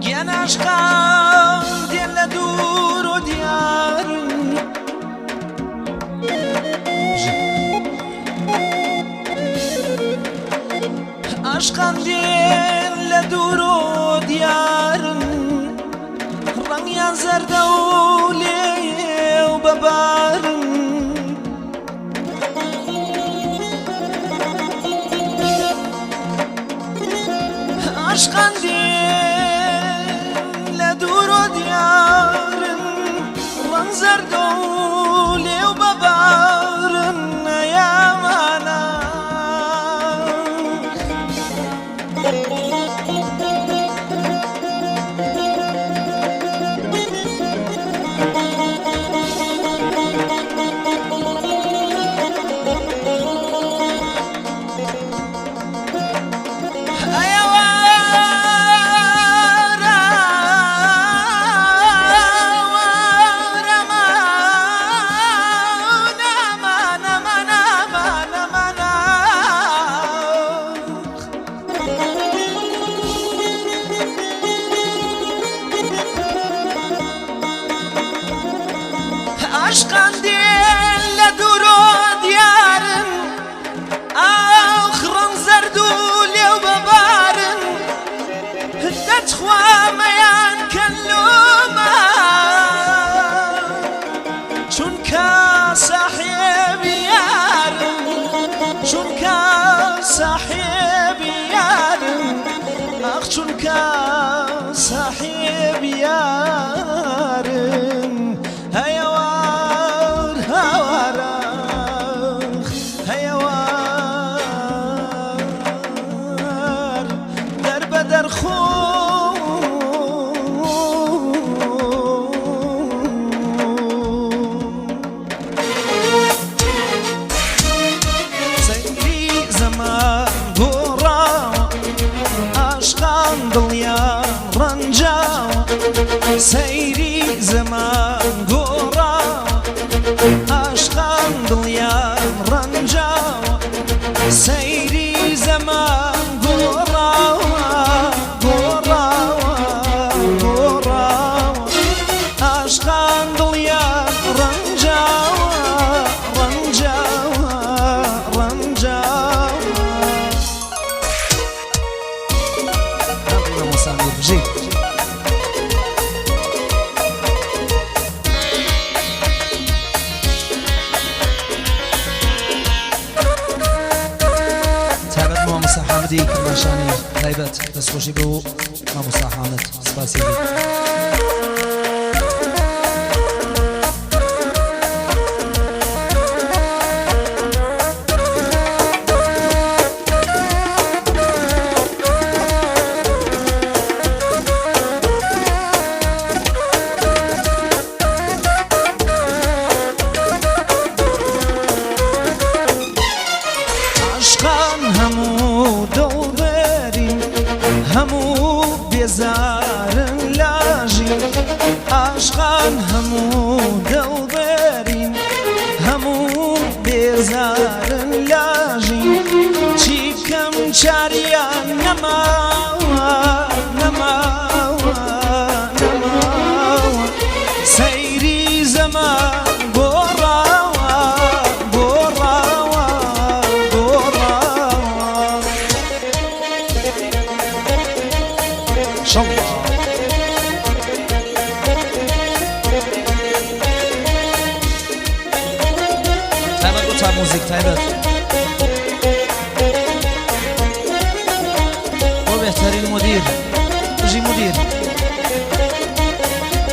گیان عشقان دل لدور و دیار عشقان دل لدور و دیار رنگیان زرد و لی و ببار عشقان دل لدور و دیار رنگ زرد و لی و ببار یا مانا عشقان دل لدور و دیارن آخرن زرد و لیو ببارن دتخوا میان کلوما چون که صاحب یارن چون که صاحب یارن آخ چون که صاحب یارن سيري زمان قرا عشقان دليا رنجا سيري زمان قرا قرا قرا عشقان دليا رنجا رنجا رنجا الله مسامير بجي حامدی کرماشانی غیبت دستخوشی بو ماموسا حامد سپاسی همو بیزارن لاجی عشقان همو دل برین همو بیزارن لاجی چی کم چاریان نماوا نماوا نماوا سیری زمان موزیک تایبت و بهترین مدیر بجی مدیر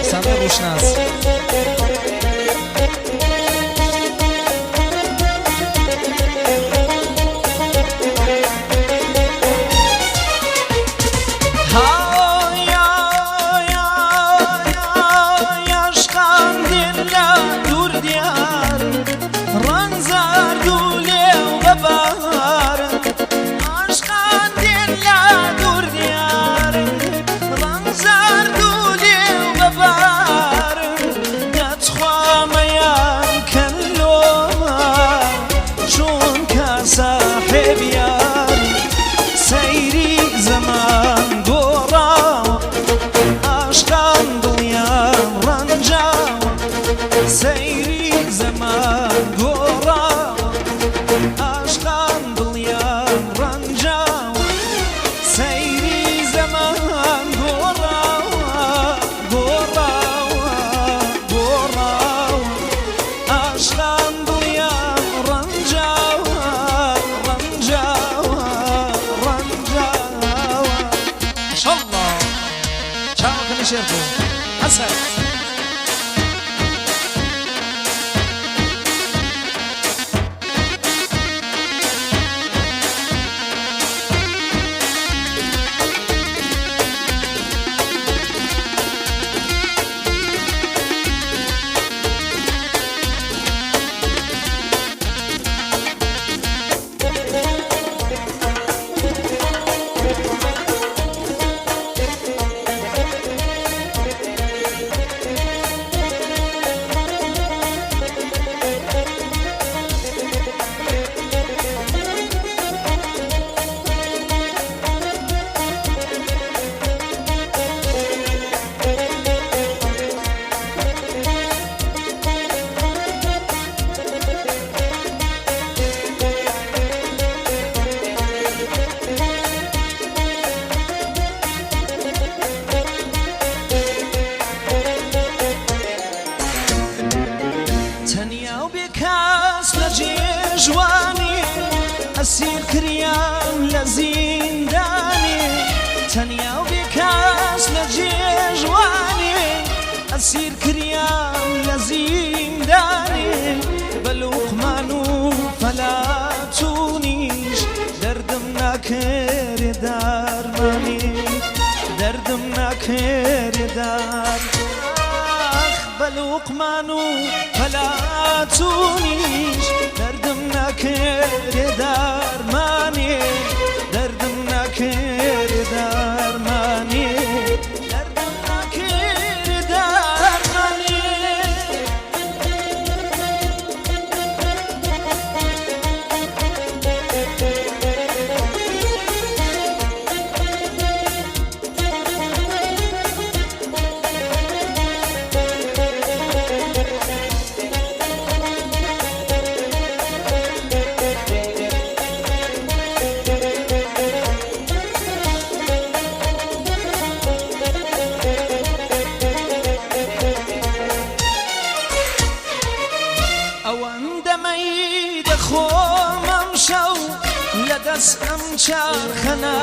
سمه روشناس That's why گۆڕاوە گۆڕاوە گۆڕاوە عاشقان دڵیان ڕەنجاوە ڕەنجاوە ڕەنجاوە ماشەڵڵا چاوەکەمی شێر بوو حەسەن جوانی اسیر کریان لزیندانی تنیا و بیکاس لجوانی اسیر کریان لزیندانی بلوقمانو فلاتونیش دردم نکر درمانی دردم نکر درمانی بلوقمانو فلاتونیش دردم نکر درمانی دردم نکر درمانی دردم نکر درمانی خۆمەم شەو لە دەستم چارخەنە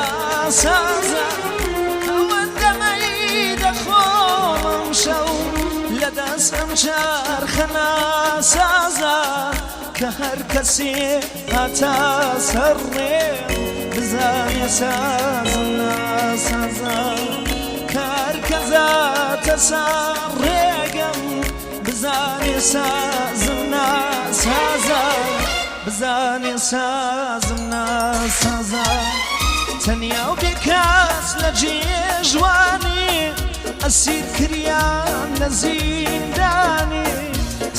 سازە ئەوەندەمەی دەخۆمەم شەو لە دەستم چارخەنە سازە کە هەر کەسێ هاتە سەرڕێم بزانێ سازم ناسازە کە هەر کەس هاتە سەرڕێگەم بزانێ سازم ناسازە بزانێ سازم ناسازە تەنیا و بێکەس لە جێژوانی ئەسیر کریان لە زیندانی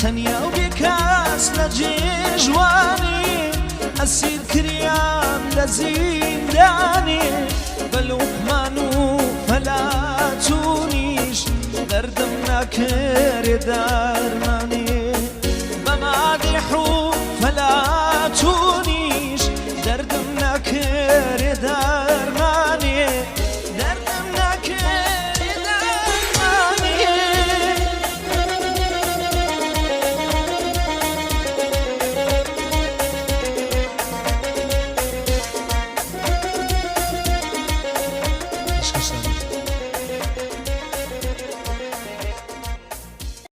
تەنیا و بێکەس لە جێژوانی ئەسیر کریان لە زیندانی بەلوقمان و فەلاتونیش دەردم نەکرێ دەرمان